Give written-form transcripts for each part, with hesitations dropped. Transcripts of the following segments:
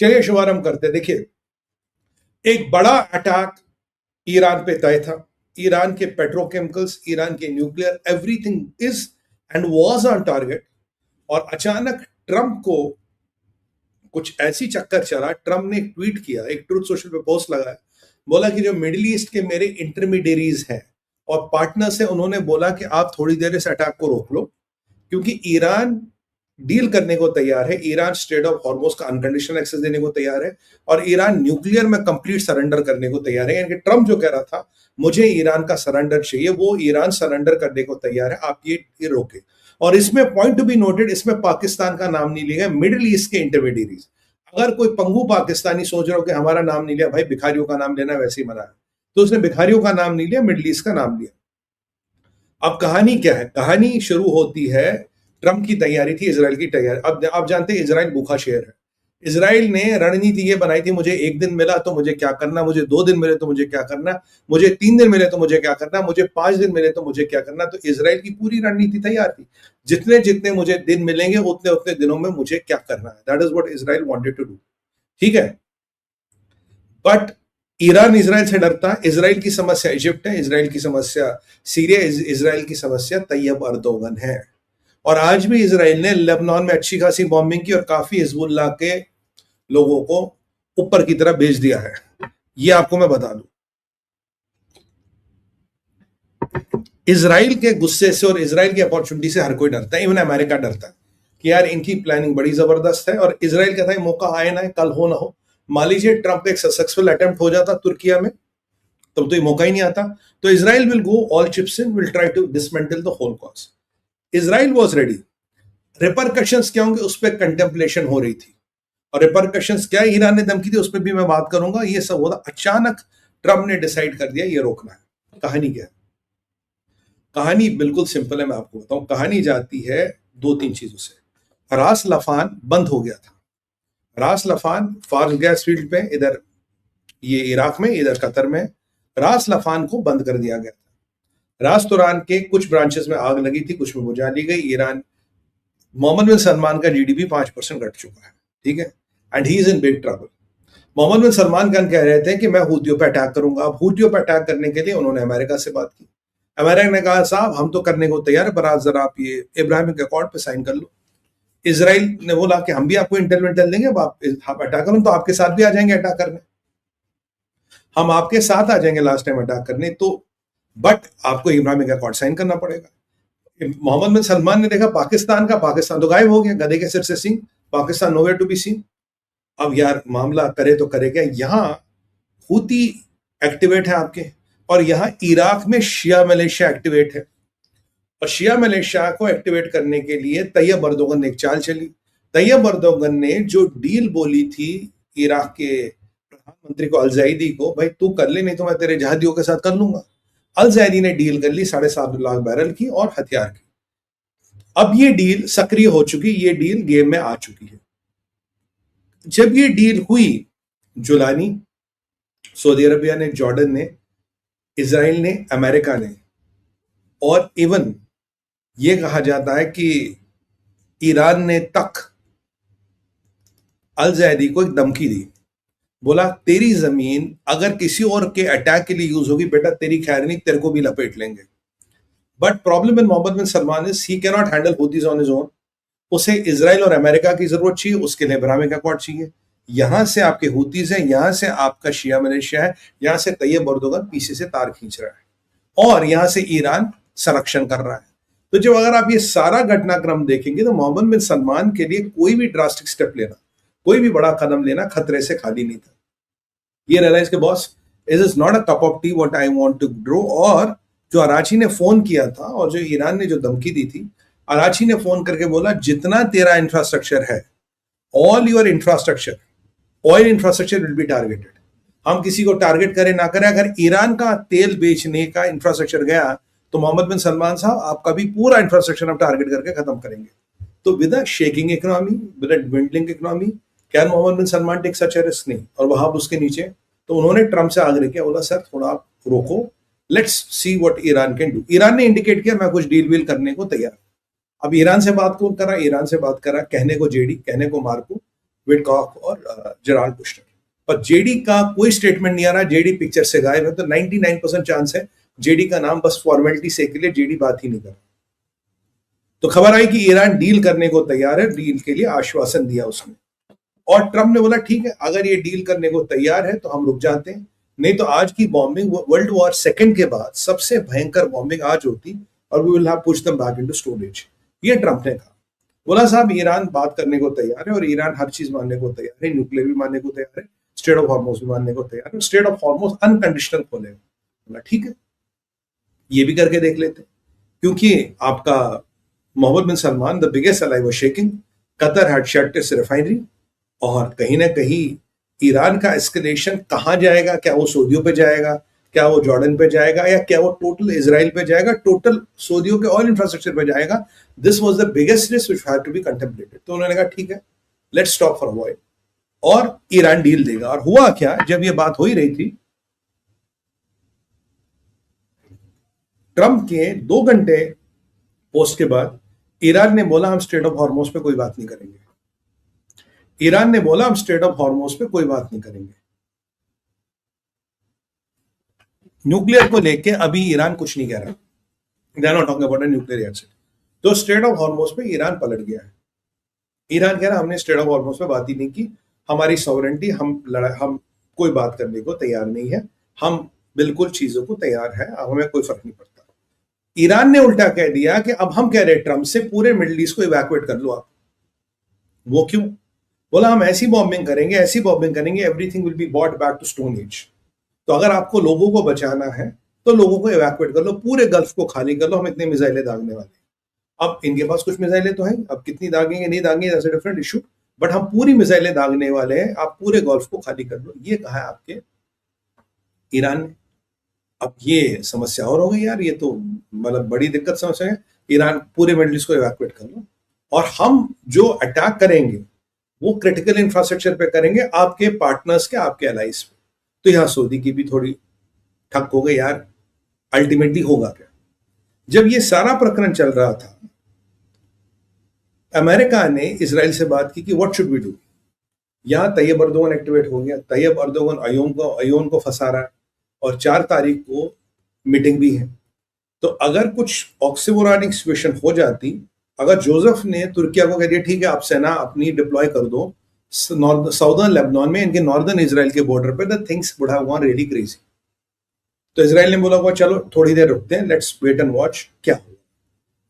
चलिए शुभारंभ करते हैं। देखिए, एक बड़ा अटैक ईरान पे तय था। ईरान के पेट्रोकेमिकल्स, ईरान के nuclear, everything is and was on target. और अचानक ट्रंप को कुछ ऐसी चक्कर चला। ट्रंप ने एक ट्वीट किया, एक ट्रूथ सोशल पे पोस्ट लगाया, बोला कि जो मिडिल ईस्ट के मेरे इंटरमीडियरीज हैं और पार्टनर्स हैं, उन्होंने बोला कि आप थोड़ी देर इस अटैक को रोक लो, क्योंकि ईरान डील करने को तैयार है। ईरान स्ट्रेट ऑफ हॉर्मोज का अनकंडीशनल एक्सेस देने को तैयार है और ईरान न्यूक्लियर में कंप्लीट सरेंडर करने को तैयार है। यानी कि ट्रंप जो कह रहा था मुझे ईरान का सरेंडर चाहिए, वो ईरान सरेंडर करने को तैयार है, आप ये रोके। और इसमें पॉइंट टू बी नोटेड, इसमें पाकिस्तान का नाम नहीं लिया गया, मिडिल ईस्ट के इंटरमीडियरीज। अगर कोई पंगु पाकिस्तानी सोच रहा हो कि हमारा नाम नहीं लिया, भाई भिखारियों का नाम लेना वैसे ही मना है, तो उसने भिखारियों का नाम नहीं लिया, मिडिल ईस्ट का नाम लिया। अब कहानी क्या है? कहानी शुरू होती है, ट्रंप की तैयारी थी, इजराइल की तैयारी। अब आप जानते हैं इजराइल भूखा शेर है। इजराइल ने रणनीति ये बनाई थी, मुझे 1 दिन मिला तो मुझे क्या करना, मुझे 2 दिन मिले तो मुझे क्या करना, मुझे 3 दिन मिले तो मुझे क्या करना, मुझे 5 दिन मिले तो मुझे क्या करना। तो इजराइल की पूरी रणनीति तैयार थी, जितने जितने मुझे दिन मिलेंगे उतने उतने दिनों में मुझे क्या करना है। That is what Israel wanted to do. ठीक है, बट ईरान इजराइल से डरता है। इजराइल की समस्या इजिप्ट है, इजराइल की समस्या सीरिया, इजराइल की समस्या तैयब अर्दोगन है। और आज भी इजराइल ने लेबनान में अच्छी खासी बॉम्बिंग की और काफी हिजबुल्लाह के लोगों को ऊपर की तरफ भेज दिया है। ये आपको मैं बता दूं, इजराइल के गुस्से से और इजराइल की अपॉर्चुनिटी से हर कोई डरता है, इवन अमेरिका डरता है कि यार इनकी प्लानिंग बड़ी जबरदस्त है। और इजराइल कहता है मौका आए ना, कल हो ना हो। मान लीजिए ट्रंप एक सक्सेसफुल अटेम्प्ट हो जाता तुर्किया में, तब तो ये मौका ही नहीं आता। तो Israel will go all chips in, will try to dismantle the whole cause. Israel was ready. Repercussions क्या होंगे उस पर कंटेम्पलेशन हो रही थी। और रिपरकशंस क्या, ईरान ने धमकी दी, उस पर भी मैं बात करूंगा। ये सब होता, अचानक ट्रंप ने डिसाइड कर दिया ये रोकना है। कहानी क्या है? कहानी बिल्कुल सिंपल है, मैं आपको बताऊं। कहानी जाती है 2-3 चीजों से। रास लफान बंद हो गया था। रास लफान फार्स गैस फील्ड पे, इधर ये इराक में, इधर कतर में, रास लफान को बंद कर दिया गया था। रास तुरान के कुछ ब्रांचेस में आग लगी थी, कुछ में बुझा ली गई। ईरान, मोहम्मद बिन सलमान का जीडीपी 5% घट चुका है, ठीक है, and he is in big trouble. Mohammed बिन सलमान खान कह रहे थे कि मैं हूतियों पे अटैक करूंगा। अब हूतियों पे अटैक करने के लिए उन्होंने अमेरिका से बात की। अमेरिका ने कहा साहब हम तो करने को तैयार है, पर आज जरा आप ये इब्राहिमिक अकॉर्ड पे साइन कर लो। इसराइल ने बोला कि हम भी आपको इंटेल विंटेल देंगे, अब आप अटैक करो तो आपके साथ भी आ जाएंगे अटैक करने, हम आपके साथ आ जाएंगे लास्ट टाइम अटैक करने, तो बट आपको इब्राहिमिक अकॉर्ड साइन करना पड़ेगा। मोहम्मद बिन सलमान ने देखा पाकिस्तान का, पाकिस्तान तो गायब हो गया, गधे के सिर से सीन, Pakistan nowhere to be seen. अब यार मामला करे तो करे क्या, यहां हूती एक्टिवेट है आपके, और यहां इराक में शिया मलेशिया एक्टिवेट है। और शिया मलेशिया को एक्टिवेट करने के लिए तैयब अर्दोगन ने एक चाल चली। तैयब अर्दोगन ने जो डील बोली थी इराक के प्रधानमंत्री को, अल ज़ायदी को, भाई तू कर ले नहीं तो मैं तेरे जहादियों के साथ कर लूंगा। अल ज़ायदी ने डील कर ली 7.5 लाख बैरल की और हथियार की। अब ये डील सक्रिय हो चुकी, ये डील गेम में आ चुकी है। जब ये डील हुई, जुलानी, सऊदी अरबिया ने, जॉर्डन ने, इजराइल ने, अमेरिका ने, और इवन ये कहा जाता है कि ईरान ने तक अल ज़ायदी को एक धमकी दी, बोला तेरी जमीन अगर किसी और के अटैक के लिए यूज होगी बेटा, तेरी खैर नहीं, तेरे को भी लपेट लेंगे। But problem in Mohammed bin Salman is he can not handle Houthis on his own. उसे इजराइल और अमेरिका की जरूरत चाहिए, उसके लिए इब्राहिमिक अकॉर्ड चाहिए। यहां से आपके हूतीज है, यहां से आपका शिया मलेशिया है, यहां से तैयब अर्दोगन पीछे से तार खींच रहा है, और यहां से ईरान संरक्षण कर रहा है। तो जब अगर आप ये सारा घटनाक्रम देखेंगे तो मोहम्मद बिन सलमान के लिए कोई भी ड्रास्टिक स्टेप लेना, कोई भी बड़ा कदम लेना खतरे से खाली नहीं था। ये रियलाइज के boss, it is not a cup of tea what I want to draw. और जो अराची ने फोन किया था और जो ईरान ने जो धमकी दी थी, अराची ने फोन करके बोला जितना तेरा इंफ्रास्ट्रक्चर है, all your infrastructure, oil infrastructure will be targeted. हम किसी को टारगेट करें ना करें, अगर ईरान का तेल बेचने का इंफ्रास्ट्रक्चर गया तो मोहम्मद बिन सलमान साहब आपका भी पूरा इंफ्रास्ट्रक्चर हम टारगेट करके खत्म करेंगे। तो with a shaking economy, with a dwindling economy, can Mohammed bin Salman take such a risk? नहीं। और वहां उसके नीचे तो उन्होंने ट्रंप से आग्रह किया, बोला सर थोड़ा आप रोको, let's see what Iran can do. Iran ने इंडिकेट किया मैं कुछ डील वील करने को तैयार। अब ईरान से बात कौन करा? ईरान से बात करा कहने को जेडी, कहने को मार्को, विटकॉक और जेराल्ड कुशनर। पर जेडी का कोई स्टेटमेंट नहीं आ रहा, जेडी पिक्चर से गायब है। तो 99% चांस है जेडी का नाम बस फॉर्मेलिटी से के लिए जेडी बात ही नहीं कर रहा। तो खबर आई कि ईरान डील करने को तैयार है, डील के लिए आश्वासन दिया उसने। और ट्रम्प ने बोला ठीक है, अगर ये डील करने को तैयार है तो हम रुक जाते हैं, नहीं तो आज की बॉम्बिंग वर्ल्ड वॉर सेकंड के बाद सबसे भयंकर बॉम्बिंग आज होती और we will have push them back into storage. ये ट्रम्प ने कहा। बोला साहब ईरान बात करने को तैयार है और ईरान हर चीज मानने को तैयार है, न्यूक्लियर भी मानने को तैयार है, स्टेट ऑफ हॉर्मोज भी मानने को तैयार है, स्टेट ऑफ हॉर्मोज अनकंडीशनल खोलेगा। बोला ठीक है, ये भी करके देख लेते, क्योंकि आपका मोहम्मद बिन Salman the biggest ally was shaking, Qatar had shut its refinery, और कहीं ना कहीं ईरान का एस्केलेशन कहां जाएगा, क्या वो सऊदियों पे जाएगा, क्या वो जॉर्डन पे जाएगा, या क्या वो टोटल इजराइल पे जाएगा, टोटल सऊदियों के ऑयल इंफ्रास्ट्रक्चर पे जाएगा। This was the biggest risk which had to be contemplated. तो उन्होंने कहा ठीक है, let's stop for a while, और ईरान डील देगा। और हुआ क्या, जब ये बात हो ही रही थी, ट्रम्प के 2 घंटे पोस्ट के बाद ईरान ने बोला हम स्टेट ऑफ हॉर्मोज पे कोई बात नहीं करेंगे। ईरान ने बोला हम स्टेट ऑफ हॉर्मोज पे कोई बात नहीं करेंगे। न्यूक्लियर को लेके अभी ईरान कुछ नहीं कह रहा, they are not talking about nuclear at. तो स्टेट ऑफ हॉर्मोज पे ईरान पलट गया है। ईरान कह रहा हमने स्टेट ऑफ हॉर्मोज पे बात ही नहीं की, हमारी सॉवरेंटी, हम कोई बात करने को तैयार नहीं है, हम बिल्कुल चीजों को तैयार है, हमें कोई फर्क नहीं पड़ता। ईरान ने उल्टा कह दिया कि अब हम कह रहे हैं ट्रम्प से पूरे मिडिल ईस्ट को इवैक्यूएट कर लो आप। वो क्यों? बोला हम ऐसी बॉम्बिंग करेंगे, ऐसी बॉम्बिंग करेंगे, everything will be bought back to stone age. तो अगर आपको लोगों को बचाना है तो लोगों को इवैक्यूएट कर लो, पूरे गल्फ को खाली कर लो, हम इतने मिसाइलें दागने वाले हैं। अब इनके पास कुछ मिसाइलें तो हैं, अब कितनी दागेंगे नहीं दागेंगे that's a different issue, but हम पूरी मिसाइलें दागने वाले हैं, आप पूरे गल्फ को खाली कर लो। ये कहा है आपके ईरान ने। अब ये समस्या और हो गई यार, ये तो मतलब बड़ी दिक्कत समस्या है। ईरान पूरे मिडिल ईस्ट को इवैक्यूएट कर लो, और हम जो अटैक करेंगे वो क्रिटिकल इंफ्रास्ट्रक्चर पे करेंगे, आपके पार्टनर्स के, आपके अलाइज पे। तो यहां सऊदी की भी थोड़ी ठक हो गई यार, अल्टीमेटली होगा क्या? जब ये सारा प्रकरण चल रहा था, अमेरिका ने इजराइल से बात की कि व्हाट शुड वी डू। यहां तैयब अर्दोगन एक्टिवेट हो गया, तैयब अर्दोगन अयोन को फंसा रहा है, और 4 तारीख को मीटिंग भी है। तो अगर कुछ ऑक्सीमोरॉनिक सिचुएशन हो जाती, अगर जोसेफ ने तुर्किया को कह दिया ठीक है आप सेना अपनी डिप्लॉय कर दो साउदर्न लेबनान में, इनके नॉर्दर्न इजराइल के बॉर्डर पे, the things would have gone really crazy. तो इजराइल ने बोला हुआ चलो थोड़ी देर रुकते हैं, लेट्स वेट एंड वॉच क्या होगा।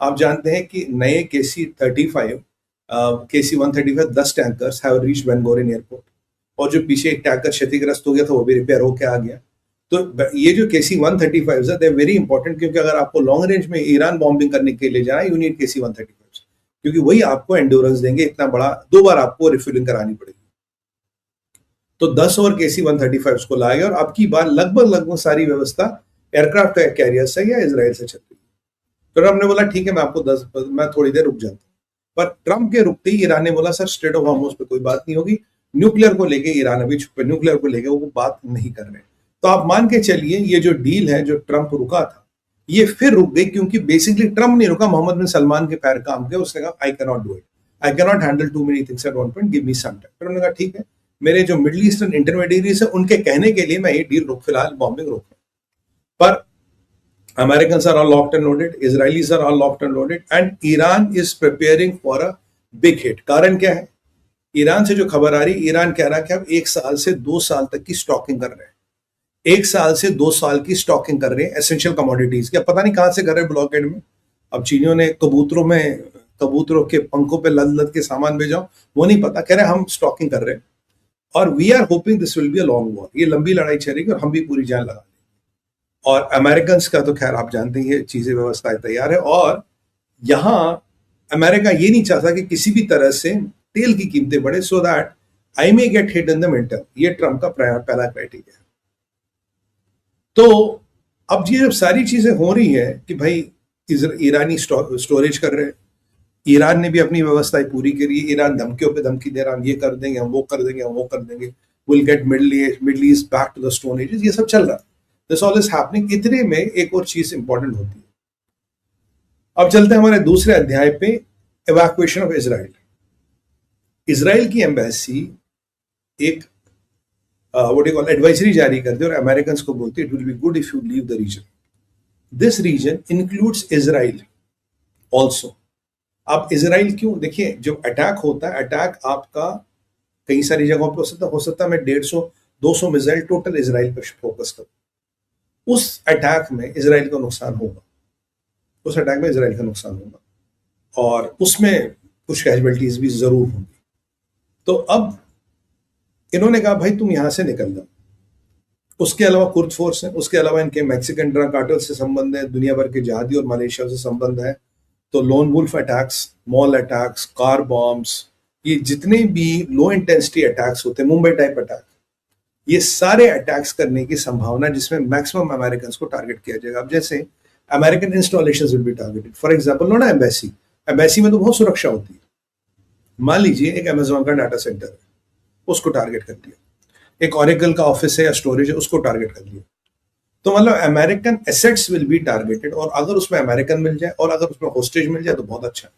आप जानते हैं कि नए KC-135 10 tankers have reached Ben Gurion airport, और जो पीछे एक टैंकर क्षतिग्रस्त हो गया था वो भी रिपेयर होके आ गया। तो ये जो KC-135 है दे वेरी इंपॉर्टेंट, क्योंकि अगर आपको लॉन्ग रेंज में ईरान बॉम्बिंग करने के लिए जाना, यू नीड KC-135, क्योंकि वही आपको एंड्योरेंस देंगे। इतना बड़ा 2 बार आपको रिफिलिंग करानी पड़ेगी। तो 10 और KC-135 को लाए, और अब की बार लगभग सारी व्यवस्था एयरक्राफ्ट कैरियर से या इजराइल से चल रही है। तो ट्रम्प ने बोला ठीक है मैं थोड़ी देर रुक जाता हूँ। पर ट्रम्प के रुकते ही ईरान ने बोला सर स्टेट ऑफ हॉर्मोज पे कोई बात नहीं होगी, न्यूक्लियर को लेके ईरान अभी छुपे, न्यूक्लियर को लेके वो बात नहीं कर रहे। तो आप मान के चलिए ये जो डील है, जो ट्रम्प रुका था, ये फिर रुक गई, क्योंकि बेसिकली ट्रम्प नहीं रुका, मोहम्मद बिन सलमान के पैर काम के। उसने कहा I can not do it, I can not handle too many things at one point, give me some time. फिर उन्होंने कहा ठीक है, मेरे जो मिडिल ईस्टर्न इंटरमीडिएरीज है उनके कहने के लिए मैं ये डील फिलहाल बॉम्बिंग रोक रहा हूं। पर Americans are all locked and loaded, Israelis are all locked and loaded, and Iran is preparing for a big hit. कारण क्या है? ईरान से जो खबर आ रही, ईरान कह रहा है कि अब 1 साल से 2 साल तक की स्टॉकिंग कर रहे हैं, 1 साल से 2 साल की स्टॉकिंग कर रहे हैं एसेंशियल कमोडिटीज की। अब पता नहीं कहां से कर रहे हैं ब्लॉकेड में। अब चीनियों ने कबूतरों के पंखों पे लद के सामान भेजा, वो नहीं पता, कह रहे हैं हम स्टॉकिंग कर रहे हैं, और we are hoping this will be a long war. ये लंबी लड़ाई चलेगी और हम भी पूरी जान लगा लेंगे। और अमेरिकन का तो खैर आप जानते हैं चीजें व्यवस्थाएं तैयार है, और यहां अमेरिका ये नहीं चाहता कि किसी भी तरह से तेल की कीमतें बढ़े, so that I may gate hit in the mid term. ये ट्रम्प का पहला क्राइटेरिया है। तो अब ये जब सारी चीजें हो रही है कि भाई ईरानी स्टोरेज कर रहे हैं, ईरान ने भी अपनी व्यवस्थाएं पूरी करी, ईरान धमकियों पे धमकी दे रहा, हम ये कर देंगे, हम वो कर देंगे, हम वो कर देंगे, will get middle east back to the stone ages, ये सब चल रहा है। This all is happening. इतने में एक और चीज इंपॉर्टेंट होती है। अब चलते हैं हमारे दूसरे अध्याय पे, इवैक्यूएशन ऑफ इजराइल। इसराइल की एम्बेसी एक व्हाट यू कॉल एडवाइजरी जारी करती है और अमेरिकन को बोलती है it will be good if you leave the region. This region includes Israel also. अब इसराइल क्यों, देखिए जो अटैक होता है, अटैक आपका कई सारी जगहों पे हो सकता है मैं 150-200 मिसाइल टोटल इसराइल पर फोकस करूं. उस अटैक में इसराइल का नुकसान होगा, उस अटैक में इसराइल का नुकसान होगा और उसमें कुछ कैजुअलिटीज भी जरूर होंगी. तो अब इन्होंने कहा भाई तुम यहां से निकल जाओ. उसके अलावा कुर्द फोर्स है, उसके अलावा इनके मैक्सिकन ड्रग कार्टेल से संबंध है, दुनिया भर के जहादी और मलेशिया से संबंध है. तो lone wolf attacks, mall attacks, car bombs, ये जितने भी लो इंटेंसिटी अटैक्स होते हैं, मुंबई टाइप अटैक, ये सारे अटैक्स करने की संभावना जिसमें मैक्सिमम अमेरिकन को टारगेट किया जाएगा. अब जैसे American installation will be targeted, for example no ना एम्बेसी, एम्बेसी में तो बहुत सुरक्षा होती है. मान लीजिए एक अमेजोन का डाटा सेंटर है, उसको टारगेट कर दिया. एक ऑरेकल का ऑफिस है या स्टोरेज है, उसको टारगेट कर दिया. तो मतलब American assets will be targeted, और अगर उसमें अमेरिकन मिल जाए और अगर उसमें होस्टेज मिल जाए तो बहुत अच्छा.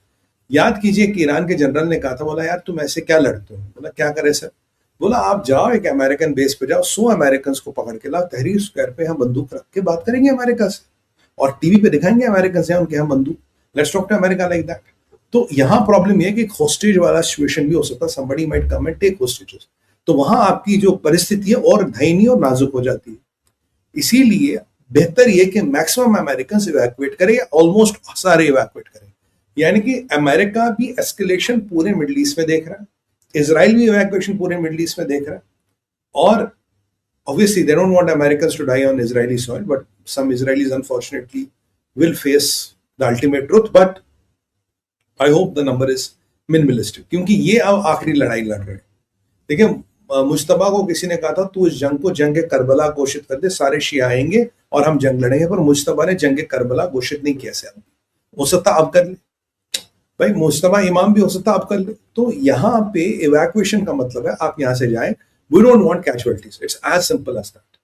याद कीजिए कि ईरान के जनरल ने कहा था, बोला यार तुम ऐसे क्या लड़ते हो. बोला क्या करे सर. बोला आप जाओ एक अमेरिकन बेस पे जाओ, 100 अमेरिकन को पकड़ के लाओ, तहरीर स्क्वायर पे हम बंदूक रख के बात करेंगे अमेरिका से और टीवी पे दिखाएंगे अमेरिकन से उनके हम बंदूक. Let's talk to America like that. तो यहाँ प्रॉब्लम ये है कि होस्टेज वाला सिचुएशन भी हो सकता है, somebody might come and take hostages. तो वहां आपकी जो परिस्थिति है और दयनीय और नाजुक हो जाती है. इसीलिए बेहतर ये कि मैक्सिमम अमेरिकन इवैक्यूएट करें या ऑलमोस्ट सारे इवैक्यूएट करें. यानी कि अमेरिका भी एस्केलेशन पूरे मिडिल ईस्ट में देख रहा है, इजराइल भी इवैक्यूएशन पूरे मिडिल ईस्ट में देख रहा है. और obviously they don't want Americans to die on Israeli soil, but some Israelis unfortunately will face the ultimate truth, but I hope the number is minimalistic, क्योंकि ये अब आखिरी लड़ाई लड़ रहे हैं. देखिए मुश्तबा को किसी ने कहा था तू इस जंग को जंग करबला घोषित कर दे, सारे शिया आएंगे और हम जंग लड़ेंगे, पर मुश्तबा ने जंग करबला घोषित नहीं किया. से हो सकता अब कर ले भाई, मुश्तबा इमाम भी हो सकता अब कर ले. तो यहाँ पे इवैक्यूएशन का मतलब है आप यहाँ से जाएं. We don't want casualties. It's as simple as that.